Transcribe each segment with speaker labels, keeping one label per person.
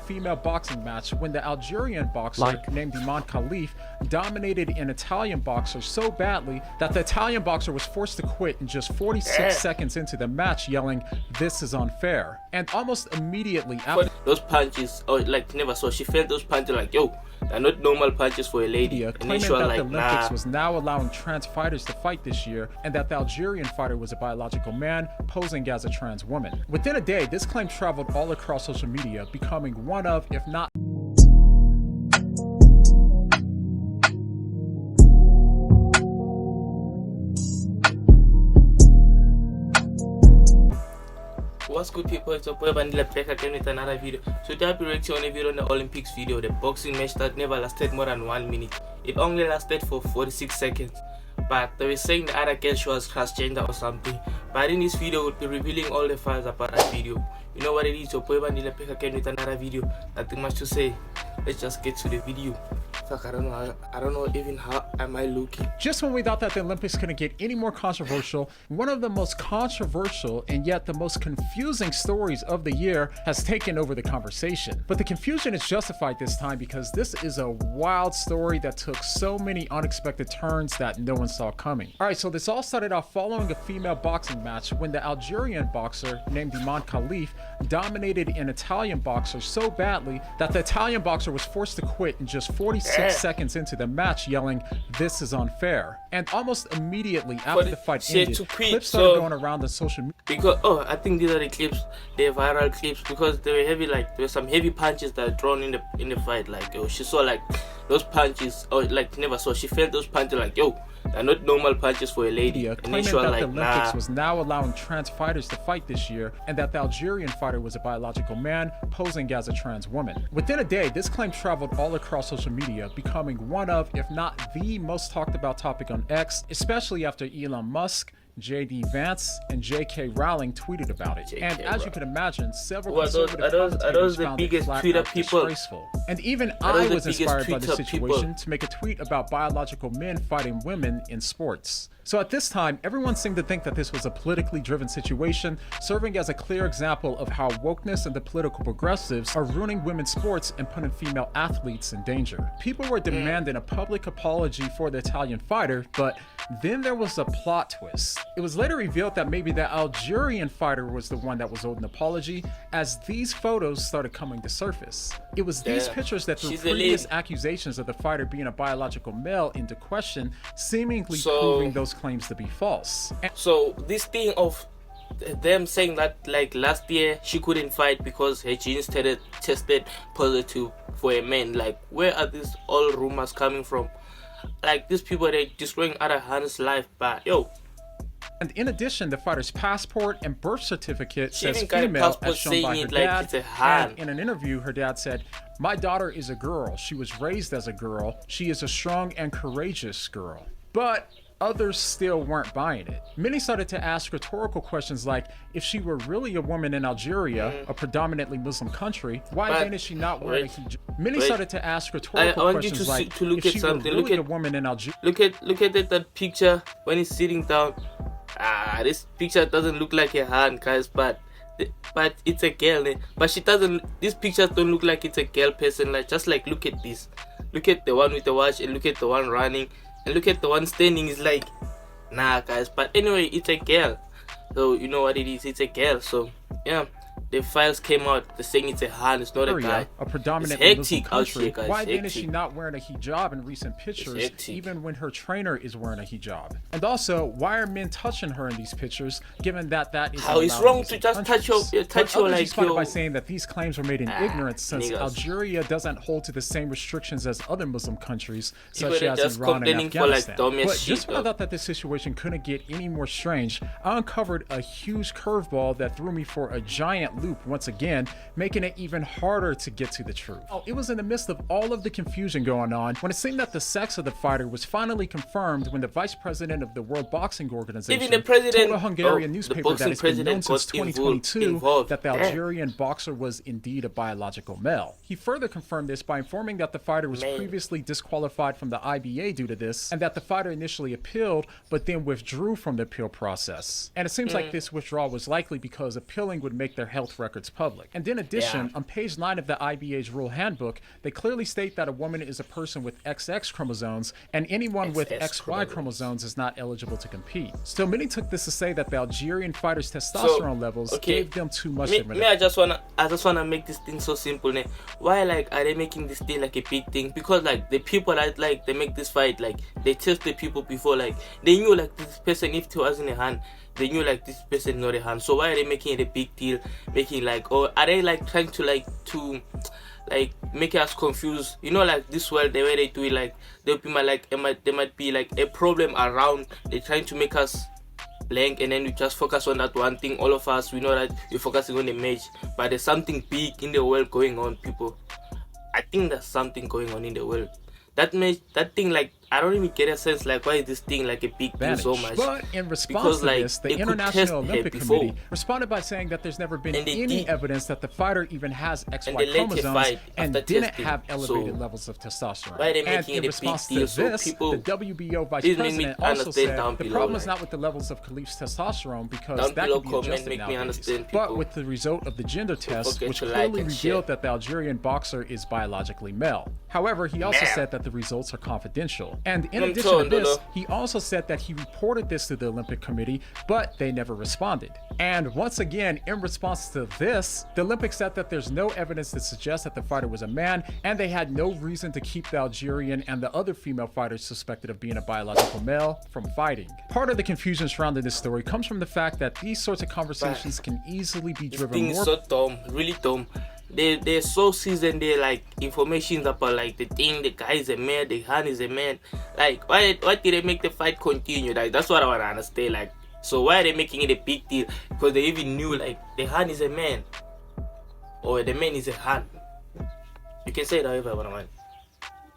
Speaker 1: female boxing match when the Algerian boxer named Imane Khelif dominated an Italian boxer so badly that the Italian boxer was forced to quit in just 46 seconds into the match, yelling, "This is unfair." And almost immediately after
Speaker 2: those punches, never saw, she felt those punches like, yo, they're not normal punches for a lady. And
Speaker 1: claiming that the Olympics was now allowing trans fighters to fight this year, and that the Algerian fighter was a biological man posing as a trans woman. Within a day, this claim traveled all across social media, becoming one of, if not
Speaker 2: What's good, people? It's your boy Bandila back again with another video. So today I'll be reacting on a video on the Olympics video, the boxing match that never lasted more than 1 minute. It only lasted for 46 seconds. But they were saying the other girl she was transgender or something. But in this video, we'll be revealing all the files about that video. You know what it is, your boy Bandila back again with another video. Nothing much to say. Let's just get to the video. Fuck, I don't know even how am I looking.
Speaker 1: Just when we thought that the Olympics couldn't get any more controversial, one of the most controversial and yet the most confusing stories of the year has taken over the conversation. But the confusion is justified this time because this is a wild story that took so many unexpected turns that no one saw coming. Alright, so this all started off following a female boxing match when the Algerian boxer named Imane Khelif dominated an Italian boxer so badly that the Italian boxer was forced to quit in just 46 seconds into the match, yelling, "This is unfair." And almost immediately after the fight ended, clips started going around the social media.
Speaker 2: Because I think these are the clips, the viral clips, because they were heavy. Like there were some heavy punches that were thrown in the fight. Like yo, she saw like those punches, or like never saw. She felt those punches like, yo, they're not normal punches for a lady. And then she was like,
Speaker 1: the Olympics was now allowing trans fighters to fight this year, and that the Algerian fighter was a biological man posing as a trans woman. Within a day, this claim traveled all across social media, becoming one of, if not the most talked about topic on X, especially after Elon Musk, JD Vance, and JK Rowling tweeted about it. And as you can imagine, several conservative commentators found it flat out disgraceful. And even I was inspired by the situation to make a tweet about biological men fighting women in sports. So at this time, everyone seemed to think that this was a politically driven situation, serving as a clear example of how wokeness and the political progressives are ruining women's sports and putting female athletes in danger. People were demanding a public apology for the Italian fighter, but then there was a plot twist. It was later revealed that maybe the Algerian fighter was the one that was owed an apology, as these photos started coming to surface. It was these pictures that threw previous accusations of the fighter being a biological male into question, seemingly proving those claims to be false.
Speaker 2: So this thing of them saying that like last year she couldn't fight because her genes tested positive for a man, like where are these all rumors coming from? Like these people, they're destroying other hands' life, but yo.
Speaker 1: And in addition, the fighter's passport and birth certificate says female as shown by her dad. And in an interview, her dad said, "My daughter is a girl. She was raised as a girl. She is a strong and courageous girl." But others still weren't buying it. Many started to ask rhetorical questions like, if she were really a woman in Algeria, a predominantly Muslim country, why then is she not wearing a hijab? Many started to ask rhetorical questions like, if she were really a woman in Algeria.
Speaker 2: Look at that picture when he's sitting down. This picture doesn't look like a hand, guys, but it's a girl. But she doesn't. These pictures don't look like it's a girl person. Like just like look at this. Look at the one with the watch and look at the one running. And look at the one standing, is like, nah guys. But anyway, it's a girl. So you know what it is, it's a girl. So yeah, the files came out, they're saying it's a hand, it's not a guy.
Speaker 1: A predominantly Muslim country.
Speaker 2: Guys.
Speaker 1: Why then is she not wearing a hijab in recent pictures, even when her trainer is wearing a hijab? And also, why are men touching her in these pictures, given that is
Speaker 2: how it's wrong to just touch your like
Speaker 1: by saying that these claims were made in ignorance, since Algeria doesn't hold to the same restrictions as other Muslim countries, such as Iran and Afghanistan. But just when I thought that this situation couldn't get any more strange, I uncovered a huge curveball that threw me for a giant loop once again, making it even harder to get to the truth. It was in the midst of all of the confusion going on when it seemed that the sex of the fighter was finally confirmed when the vice president of the World Boxing Organization told a Hungarian newspaper that it's been known since 2022 that the Algerian boxer was indeed a biological male. He further confirmed this by informing that the fighter was previously disqualified from the IBA due to this, and that the fighter initially appealed but then withdrew from the appeal process. And it seems like this withdrawal was likely because appealing would make their health health records public. And in addition, on page 9 of the IBA's rule handbook, they clearly state that a woman is a person with XX chromosomes, and anyone with XY chromosomes is not eligible to compete. So many took this to say that the Algerian fighters' testosterone levels gave them too much of an
Speaker 2: I just wanna make this thing so simple. Né? Why like are they making this thing like a big thing? Because like the people that like they make this fight, like they test the people before, like they knew like this person, if it was in a hand, they knew like this person not a hand. So why are they making it a big deal? Making like, or are they like trying to make us confused? You know, like this world, the way they do it, like they'll be like there might be like a problem around. They're trying to make us blank, and then we just focus on that one thing. All of us, we know that we're focusing on the match, but there's something big in the world going on, people. I think there's something going on in the world. That thing, like, I don't even get a sense, like, why is this thing, like, a big deal so much?
Speaker 1: But in response to this, the International Olympic Committee responded by saying that there's never been any evidence that the fighter even has XY chromosomes and didn't have elevated levels of testosterone. And in response to this, the WBO vice president also said the problem is not with the levels of Khelif's testosterone, because that can be adjusted nowadays, but with the result of the gender test, which clearly revealed that the Algerian boxer is biologically male. However, he also said that the results are confidential. And in addition to this, he also said that he reported this to the Olympic Committee, but they never responded. And once again, in response to this, the Olympics said that there's no evidence that suggests that the fighter was a man, and they had no reason to keep the Algerian and the other female fighters suspected of being a biological male from fighting. Part of the confusion surrounding this story comes from the fact that these sorts of conversations can easily be driven more.
Speaker 2: So dumb, really dumb. They're so seasoned. They like information about like the thing, the guy is a man, the hand is a man. Like why did they make the fight continue? Like that's what I want to understand. Like, so why are they making it a big deal? Because they even knew like the hand is a man or the man is a hand. You can say it however you want.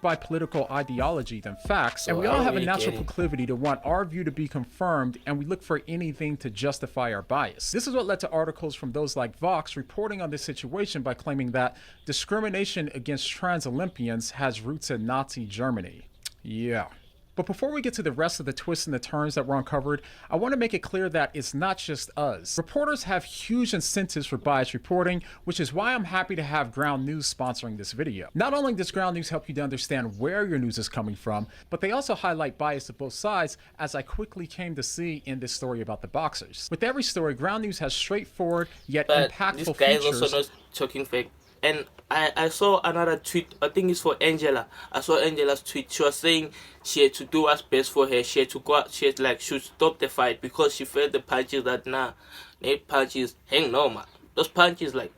Speaker 1: By political ideology than facts, and we all have a natural proclivity to want our view to be confirmed, and we look for anything to justify our bias. This is what led to articles from those like Vox reporting on this situation by claiming that discrimination against trans Olympians has roots in Nazi Germany. Yeah. But before we get to the rest of the twists and the turns that were uncovered, I want to make it clear that it's not just us. Reporters have huge incentives for biased reporting, which is why I'm happy to have Ground News sponsoring this video. Not only does Ground News help you to understand where your news is coming from, but they also highlight bias of both sides, as I quickly came to see in this story about the boxers. With every story, Ground News has straightforward yet impactful features.
Speaker 2: This guy is also not talking fake. And I saw another tweet, I think it's for Angela. I saw Angela's tweet. She was saying she had to do what's best for her. She had to go out, she should stop the fight because she felt the punches that they punches hang normal. Those punches like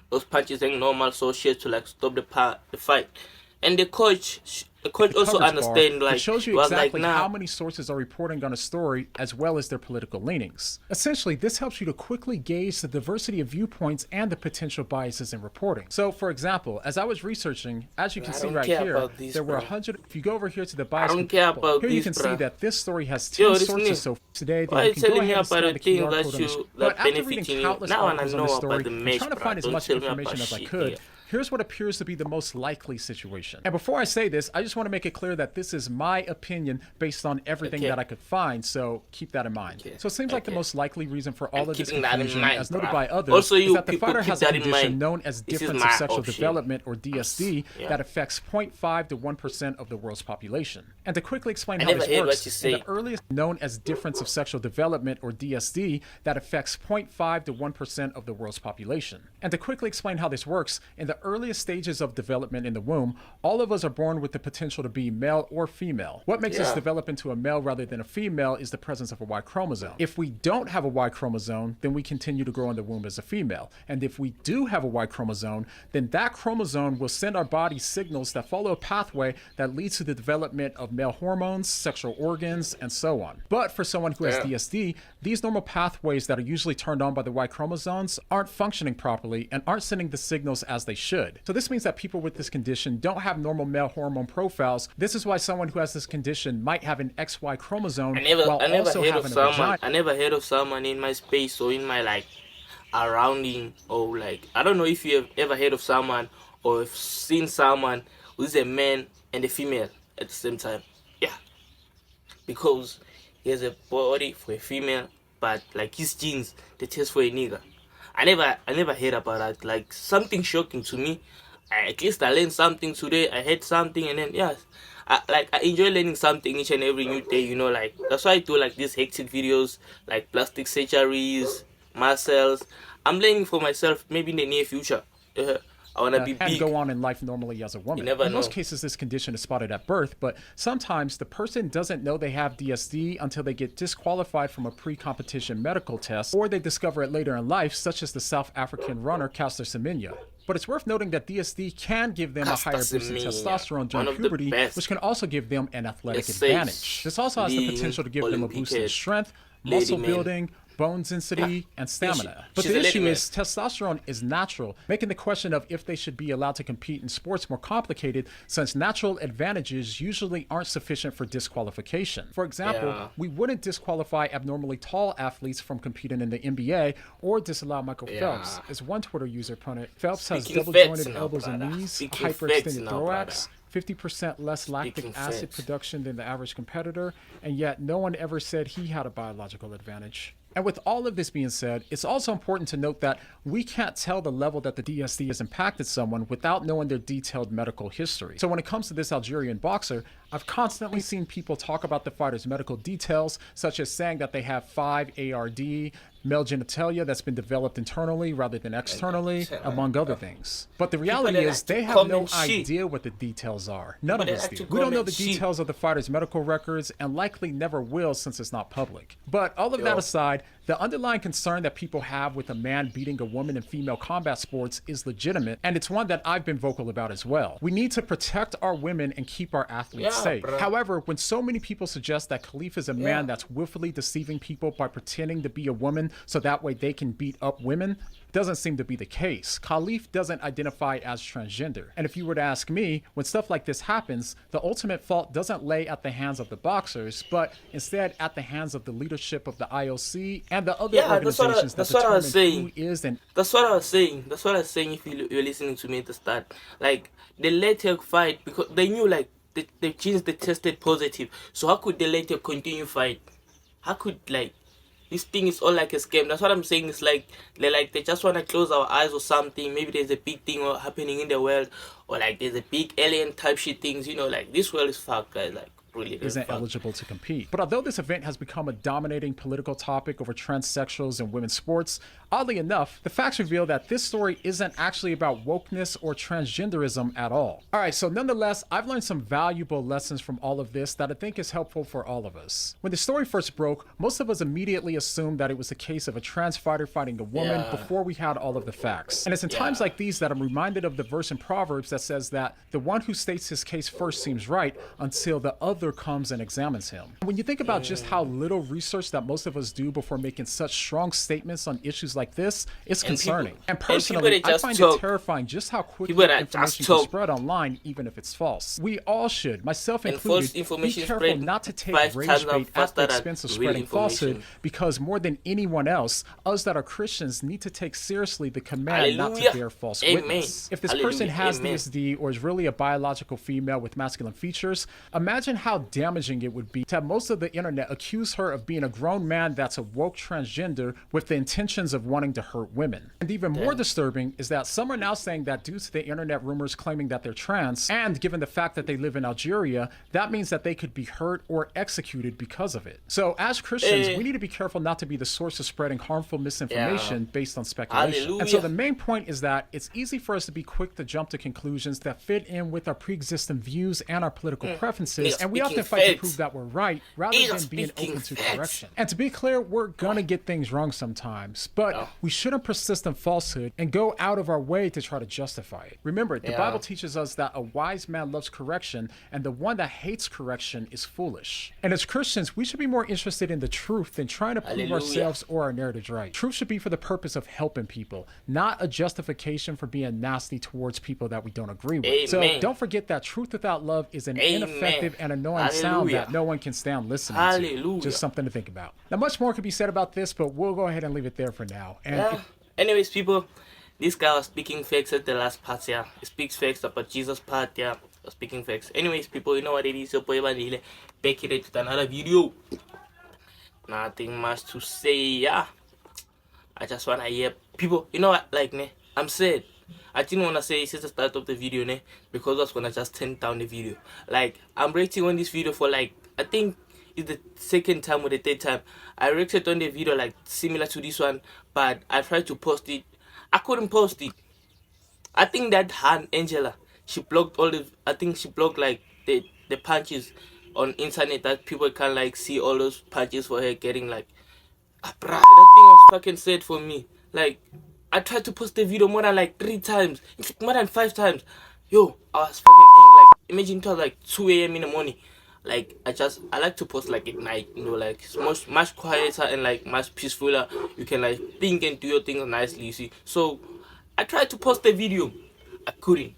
Speaker 2: those punches hang normal, so she had to like stop the fight. And the coach also understand, like,
Speaker 1: it shows you exactly how many sources are reporting on a story as well as their political leanings. Essentially, this helps you to quickly gauge the diversity of viewpoints and the potential biases in reporting. So, for example, as I was researching, as you can see right here, there were 100. If you go over here to the bias report, here you can see that this story has 10 sources so today. That you can go ahead and scan the QR code on this. But after reading countless articles on the story, I'm trying to find as much information as I could. Here's what appears to be the most likely situation. And before I say this, I just want to make it clear that this is my opinion based on everything that I could find, so keep that in mind. So it seems like the most likely reason for all of this confusion, as noted by others, is that the fighter has a condition known as difference of sexual development, or DSD, that affects 0.5 to 1% of the world's population. And to quickly explain how this works, in the earliest known as difference of sexual development, or DSD, that affects 0.5 to 1% of the world's population. And to quickly explain how this works, in the earliest stages of development in the womb, all of us are born with the potential to be male or female. What makes us develop into a male rather than a female is the presence of a Y chromosome. If we don't have a Y chromosome, then we continue to grow in the womb as a female. And if we do have a Y chromosome, then that chromosome will send our body signals that follow a pathway that leads to the development of male hormones, sexual organs, and so on. But for someone who has DSD, these normal pathways that are usually turned on by the Y chromosomes aren't functioning properly and aren't sending the signals as they should. So this means that people with this condition don't have normal male hormone profiles. This is why someone who has this condition might have an XY chromosome while also having a vagina.
Speaker 2: I never heard of someone in my space or in my like surrounding, or like, I don't know if you have ever heard of someone or have seen someone who's a man and a female at the same time. Yeah, because he has a body for a female, but like his genes, they test for a nigga. I never heard about that. Like something shocking to me. At least I learned something today. I heard something, and then yes, I enjoy learning something each and every new day. Like that's why I do like these hectic videos, like plastic surgeries, muscles. I'm learning for myself. Maybe in the near future, I wanna be
Speaker 1: and
Speaker 2: big.
Speaker 1: go on in life normally as a
Speaker 2: You
Speaker 1: woman.
Speaker 2: never
Speaker 1: In most
Speaker 2: know.
Speaker 1: cases, this condition is spotted at birth, but sometimes the person doesn't know they have DSD until they get disqualified from a pre-competition medical test, or they discover it later in life, such as the South African runner Caster Semenya. But it's worth noting that DSD can give them a
Speaker 2: Caster
Speaker 1: higher boost in
Speaker 2: Semenya,
Speaker 1: testosterone
Speaker 2: one
Speaker 1: during
Speaker 2: of the
Speaker 1: puberty,
Speaker 2: best.
Speaker 1: which can also give them an athletic
Speaker 2: Yes,
Speaker 1: advantage. This also has the
Speaker 2: leading
Speaker 1: potential to give them a boost in
Speaker 2: Olympic
Speaker 1: strength,
Speaker 2: lady
Speaker 1: muscle
Speaker 2: man.
Speaker 1: building, bone density, and stamina. But
Speaker 2: she's
Speaker 1: the
Speaker 2: a lady
Speaker 1: issue
Speaker 2: man.
Speaker 1: is testosterone is natural, making the question of if they should be allowed to compete in sports more complicated, since natural advantages usually aren't sufficient for disqualification. For example,
Speaker 2: Yeah.
Speaker 1: we wouldn't disqualify abnormally tall athletes from competing in the NBA or disallow Michael Phelps. As one Twitter user put it, Phelps has
Speaker 2: Speaking
Speaker 1: double
Speaker 2: facts
Speaker 1: jointed
Speaker 2: now,
Speaker 1: elbows
Speaker 2: brother.
Speaker 1: and knees,
Speaker 2: Speaking
Speaker 1: hyperextended
Speaker 2: facts now,
Speaker 1: thorax, 50% less lactic
Speaker 2: Speaking
Speaker 1: acid
Speaker 2: facts.
Speaker 1: production than the average competitor, and yet no one ever said he had a biological advantage. And with all of this being said, it's also important to note that we can't tell the level that the DSD has impacted someone without knowing their detailed medical history. So when it comes to this Algerian boxer, I've constantly seen people talk about the fighter's medical details, such as saying that they have 5 ARD, male genitalia that's been developed internally rather than externally, among other things. But the reality
Speaker 2: that
Speaker 1: is
Speaker 2: like to
Speaker 1: they have no
Speaker 2: comment shit.
Speaker 1: idea what the details are. None of
Speaker 2: People that
Speaker 1: us
Speaker 2: like
Speaker 1: do.
Speaker 2: to
Speaker 1: We don't know the
Speaker 2: comment shit.
Speaker 1: details of the fighter's medical records and likely never will since it's not public. But all of that
Speaker 2: Yo.
Speaker 1: aside, the underlying concern that people have with a man beating a woman in female combat sports is legitimate, and it's one that I've been vocal about as well. We need to protect our women and keep our athletes
Speaker 2: Yeah,
Speaker 1: safe.
Speaker 2: bruh.
Speaker 1: However, when so many people suggest that Khelif is a man
Speaker 2: Yeah.
Speaker 1: that's willfully deceiving people by pretending to be a woman so that way they can beat up women, doesn't seem to be the case. Khelif doesn't identify as transgender. And if you were to ask me, when stuff like this happens, the ultimate fault doesn't lay at the hands of the boxers, but instead at the hands of the leadership of the IOC and the other
Speaker 2: Yeah, that's what I-
Speaker 1: organizations
Speaker 2: that's
Speaker 1: that
Speaker 2: what I was
Speaker 1: determine
Speaker 2: saying.
Speaker 1: who is and
Speaker 2: That's what I was saying. That's what I was saying. If you're listening to me at the start, like they let her fight because they knew like the genes they tested positive. So how could they let her continue fight? How could like this thing is all like a scam? That's what I'm saying. It's like they just want to close our eyes or something. Maybe there's a big thing happening in the world, or like there's a big alien type shit things. Like this world is fucked, guys. Like really
Speaker 1: isn't
Speaker 2: fucked.
Speaker 1: eligible to compete. But although this event has become a dominating political topic over transsexuals and women's sports, oddly enough, the facts reveal that this story isn't actually about wokeness or transgenderism at all. All right, so nonetheless, I've learned some valuable lessons from all of this that I think is helpful for all of us. When the story first broke, most of us immediately assumed that it was a case of a trans fighter fighting a woman
Speaker 2: Yeah.
Speaker 1: before we had all of the facts. And it's in times
Speaker 2: Yeah.
Speaker 1: like these that I'm reminded of the verse in Proverbs that says that the one who states his case first seems right until the other comes and examines him. When you think about just how little research that most of us do before making such strong statements on issues like this, it's
Speaker 2: And people-
Speaker 1: concerning. And
Speaker 2: people
Speaker 1: personally,
Speaker 2: that
Speaker 1: I
Speaker 2: just
Speaker 1: find
Speaker 2: talk.
Speaker 1: it terrifying just how quickly
Speaker 2: People that
Speaker 1: information
Speaker 2: just
Speaker 1: can
Speaker 2: talk.
Speaker 1: spread online, even if it's false. We all should, myself
Speaker 2: And
Speaker 1: included,
Speaker 2: false
Speaker 1: be
Speaker 2: information
Speaker 1: careful
Speaker 2: spread
Speaker 1: not to take
Speaker 2: 5
Speaker 1: rage
Speaker 2: times
Speaker 1: bait at
Speaker 2: faster
Speaker 1: the
Speaker 2: than
Speaker 1: expense of
Speaker 2: real
Speaker 1: spreading falsehood,
Speaker 2: information.
Speaker 1: because more than anyone else, us that are Christians need to take seriously the command not to
Speaker 2: Hallelujah.
Speaker 1: bear false
Speaker 2: Amen.
Speaker 1: witness. If this person
Speaker 2: Hallelujah.
Speaker 1: has
Speaker 2: Amen.
Speaker 1: DSD or is really a biological female with masculine features, imagine how damaging it would be to have most of the internet accuse her of being a grown man that's a woke transgender with the intentions of wanting to hurt women. And even more disturbing is that some are now saying that due to the internet rumors claiming that they're trans, and given the fact that they live in Algeria, that means that they could be hurt or executed because of it. So as Christians, we need to be careful not to be the source of spreading harmful misinformation based on speculation. And so
Speaker 2: Hallelujah.
Speaker 1: the main point is that it's easy for us to be quick to jump to conclusions that fit in with our pre-existing views and our political preferences,
Speaker 2: They are
Speaker 1: and we often
Speaker 2: speaking
Speaker 1: fight to
Speaker 2: facts.
Speaker 1: prove that we're right rather
Speaker 2: They are
Speaker 1: than being
Speaker 2: speaking
Speaker 1: open to
Speaker 2: facts.
Speaker 1: correction. And to be clear, we're gonna get things wrong sometimes, but we shouldn't persist in falsehood and go out of our way to try to justify it. Remember, the
Speaker 2: Yeah.
Speaker 1: Bible teaches us that a wise man loves correction, and the one that hates correction is foolish. And as Christians, we should be more interested in the truth than trying to prove
Speaker 2: Hallelujah.
Speaker 1: ourselves or our narratives right. Truth should be for the purpose of helping people, not a justification for being nasty towards people that we don't agree with. So
Speaker 2: Amen.
Speaker 1: don't forget that truth without love is an
Speaker 2: Amen.
Speaker 1: ineffective and annoying sound
Speaker 2: Hallelujah.
Speaker 1: that no one can stand listening to.
Speaker 2: Hallelujah.
Speaker 1: Just something to think about. Now, much more could be said about this, but we'll go ahead and leave it there for now. And
Speaker 2: Yeah. Anyways, people, this guy was speaking facts at the last part, yeah. He speaks facts about Jesus part, yeah. Was speaking facts. Anyways, people, you know what it is. Your boy Vanille, back here with another video. Nothing much to say, yeah. I just wanna hear people. You know what? Like, ne, I'm sad. I didn't wanna say since the start of the video, ne, because I was gonna just turn down the video. Like, I'm rating on this video for like, I think it's the second time or the third time I reacted on the video like similar to this one, but I tried to post it. I couldn't post it. I think that Han Angela, she blocked all the. I think she blocked like the punches on internet that people can like see all those punches for her getting like. Bruh, that thing was fucking sad for me. Like, I tried to post the video more than like 3 times, more than 5 times. Yo, I was fucking angry. Like, imagine it was like 2 a.m. in the morning. Like, I like to post like at night, you know, like it's much quieter and like much peacefuler. You can like think and do your things nicely, you see. So I tried to post the video, I couldn't.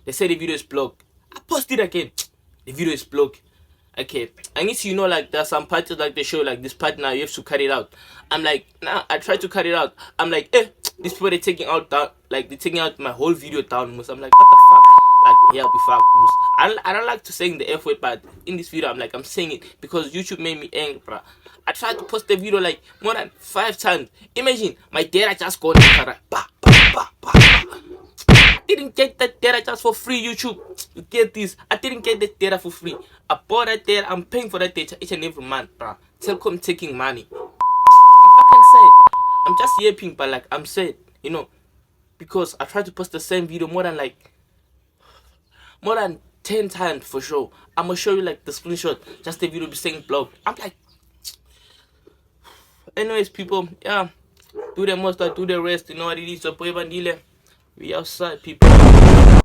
Speaker 2: They said the video is blocked. I posted again, the video is blocked. Okay, I need to, you know, like there's some parts like they show like this part now you have to cut it out. I'm like, nah, I tried to cut it out. I'm like, these people they're taking out down, like they're taking out my whole video down. Moose. I'm like, what the fuck? Like, yeah, be fucked. Moose. I don't like to saying the F word, but in this video I'm saying it because YouTube made me angry, bruh. I tried to post the video like more than 5 times. Imagine my data just got I didn't get that data just for free, YouTube. You get this? I didn't get that data for free. I bought that data. I'm paying for that data each and every month, bruh. Telcom taking money. I'm fucking sad. I'm just yapping, but like I'm sad, you know, because I tried to post the same video more than 10 times for sure. I'm gonna show you like the screenshot. Just the video be saying blocked. I'm like, anyways, people, yeah, do the most, I do the rest. You know what it is, so we outside, people.